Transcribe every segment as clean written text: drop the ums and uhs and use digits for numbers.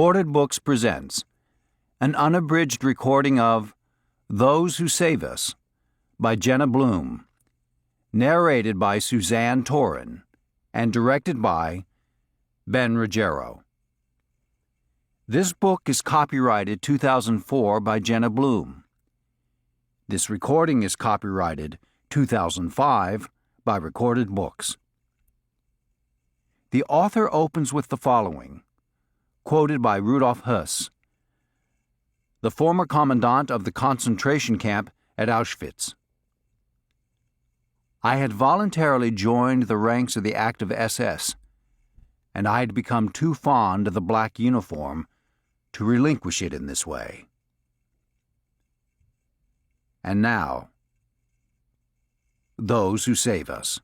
Audiobook presents an unabridged recording of Those Who Save Us by Jenna Blum, narrated by Suzanne Torin, and directed by Ben Ruggiero. This book is copyrighted 2004 by Jenna Blum. This recording is copyrighted 2005 by Recorded Books. The author opens with the following, quoted by Rudolf Höss, the former commandant of the concentration camp at Auschwitz. I had voluntarily joined the ranks of the active SS, and I had become too fond of the black uniform to relinquish it in this way. And now, those who save us.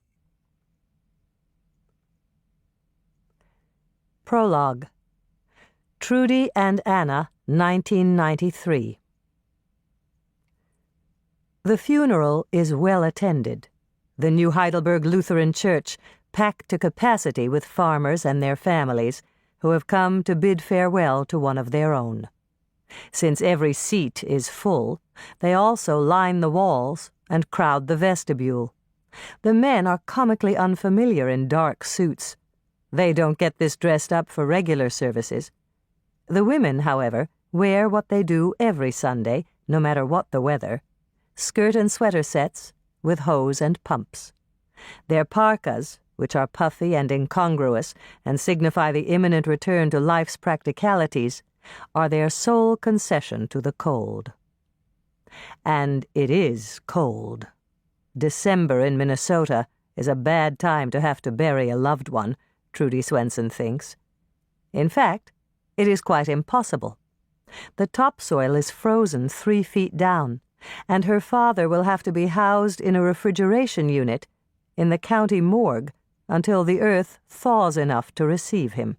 Prologue. Trudy and Anna, 1993. The funeral is well attended. The New Heidelberg Lutheran Church packed to capacity with farmers and their families who have come to bid farewell to one of their own. Since every seat is full, they also line the walls and crowd the vestibule. The men are comically unfamiliar in dark suits. They don't get this dressed up for regular services. The women, however, wear what they do every Sunday, no matter what the weather: skirt and sweater sets with hose and pumps. Their parkas, which are puffy and incongruous and signify the imminent return to life's practicalities, are their sole concession to the cold. And it is cold. December in Minnesota is a bad time to have to bury a loved one, Trudy Swenson thinks. In fact, it is quite impossible. The topsoil is frozen 3 feet down, and her father will have to be housed in a refrigeration unit in the county morgue until the earth thaws enough to receive him.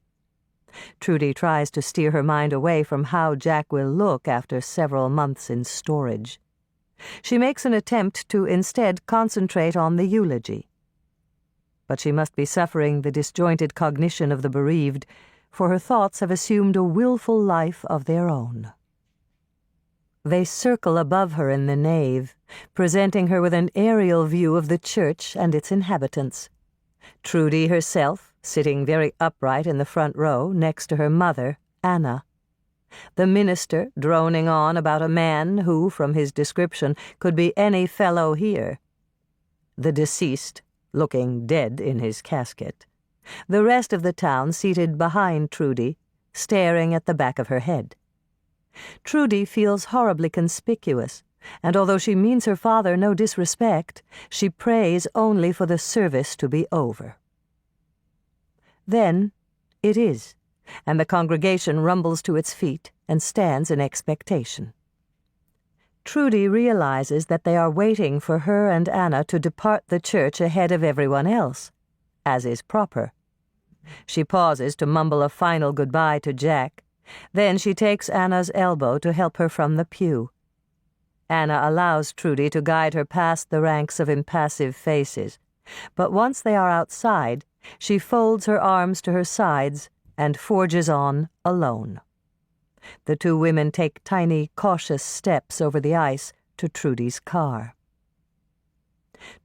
Trudy tries to steer her mind away from how Jack will look after several months in storage. She makes an attempt to instead concentrate on the eulogy. But she must be suffering the disjointed cognition of the bereaved, for her thoughts have assumed a willful life of their own. They circle above her in the nave, presenting her with an aerial view of the church and its inhabitants. Trudy herself, sitting very upright in the front row next to her mother, Anna. The minister droning on about a man who, from his description, could be any fellow here. The deceased, looking dead in his casket. The rest of the town seated behind Trudy, staring at the back of her head. Trudy feels horribly conspicuous, and although she means her father no disrespect, she prays only for the service to be over. Then it is, and the congregation rumbles to its feet and stands in expectation. Trudy realizes that they are waiting for her and Anna to depart the church ahead of everyone else, as is proper. She pauses to mumble a final goodbye to Jack. Then she takes Anna's elbow to help her from the pew. Anna allows Trudy to guide her past the ranks of impassive faces, but once they are outside, she folds her arms to her sides and forges on alone. The two women take tiny, cautious steps over the ice to Trudy's car.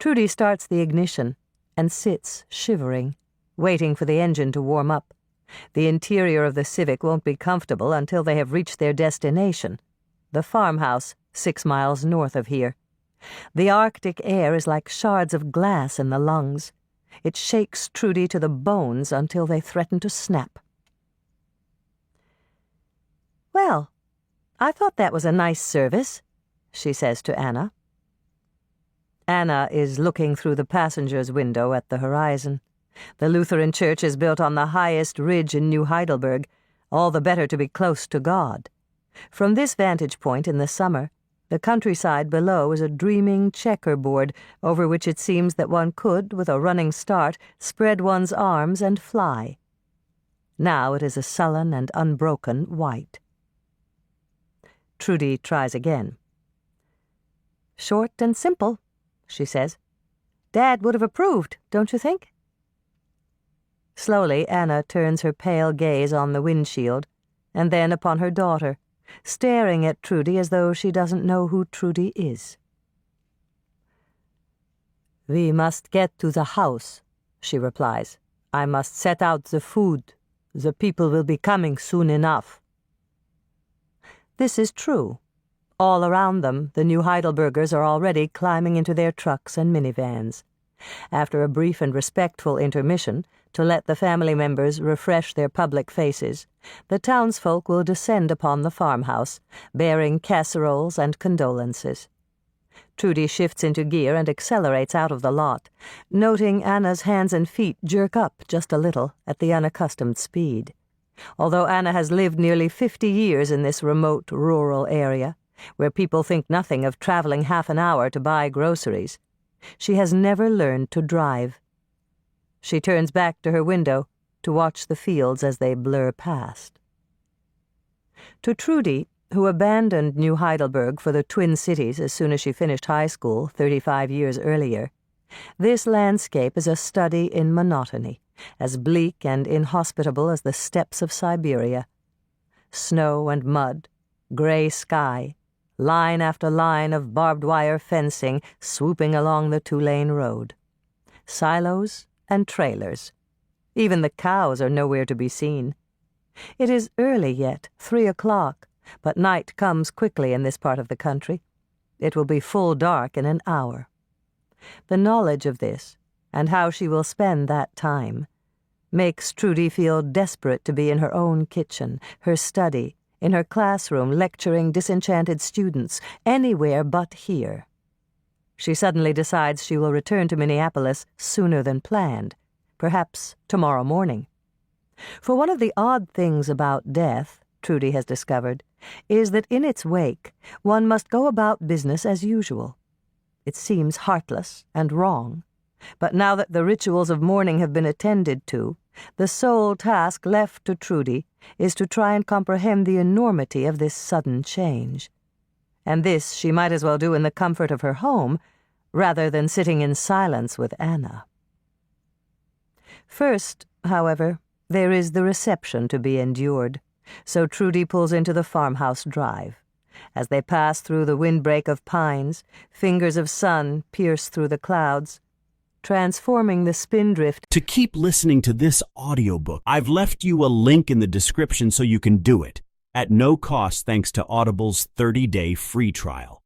Trudy starts the ignition and sits shivering, waiting for the engine to warm up. The interior of the Civic won't be comfortable until they have reached their destination, the farmhouse 6 miles north of here. The Arctic air is like shards of glass in the lungs. It shakes Trudy to the bones until they threaten to snap. "Well, I thought that was a nice service," she says to Anna. Anna is looking through the passenger's window at the horizon. The Lutheran Church is built on the highest ridge in New Heidelberg, all the better to be close to God. From this vantage point in the summer, the countryside below is a dreaming checkerboard over which it seems that one could, with a running start, spread one's arms and fly. Now it is a sullen and unbroken white. Trudy tries again. "Short and simple," she says. "Dad would have approved, don't you think?" Slowly, Anna turns her pale gaze on the windshield, and then upon her daughter, staring at Trudy as though she doesn't know who Trudy is. "We must get to the house," she replies. "I must set out the food. The people will be coming soon enough." This is true. All around them, the new Heidelbergers are already climbing into their trucks and minivans. After a brief and respectful intermission, to let the family members refresh their public faces, the townsfolk will descend upon the farmhouse, bearing casseroles and condolences. Trudy shifts into gear and accelerates out of the lot, noting Anna's hands and feet jerk up just a little at the unaccustomed speed. Although Anna has lived nearly 50 years in this remote rural area, where people think nothing of traveling half an hour to buy groceries, she has never learned to drive. She turns back to her window to watch the fields as they blur past. To Trudy, who abandoned New Heidelberg for the Twin Cities as soon as she finished high school 35 years earlier, this landscape is a study in monotony, as bleak and inhospitable as the steppes of Siberia. Snow and mud, gray sky, line after line of barbed wire fencing swooping along the two-lane road. Silos and trailers. Even the cows are nowhere to be seen. It is early yet, 3 o'clock, but night comes quickly in this part of the country. It will be full dark in an hour. The knowledge of this, and how she will spend that time, makes Trudy feel desperate to be in her own kitchen, her study, in her classroom lecturing disenchanted students, anywhere but here. She suddenly decides she will return to Minneapolis sooner than planned, perhaps tomorrow morning. For one of the odd things about death, Trudy has discovered, is that in its wake one must go about business as usual. It seems heartless and wrong, but now that the rituals of mourning have been attended to, the sole task left to Trudy is to try and comprehend the enormity of this sudden change. And this she might as well do in the comfort of her home, rather than sitting in silence with Anna. First, however, there is the reception to be endured, so Trudy pulls into the farmhouse drive. As they pass through the windbreak of pines, fingers of sun pierce through the clouds, transforming the spindrift. To keep listening to this audiobook, I've left you a link in the description so you can do it, at no cost thanks to Audible's 30-day free trial.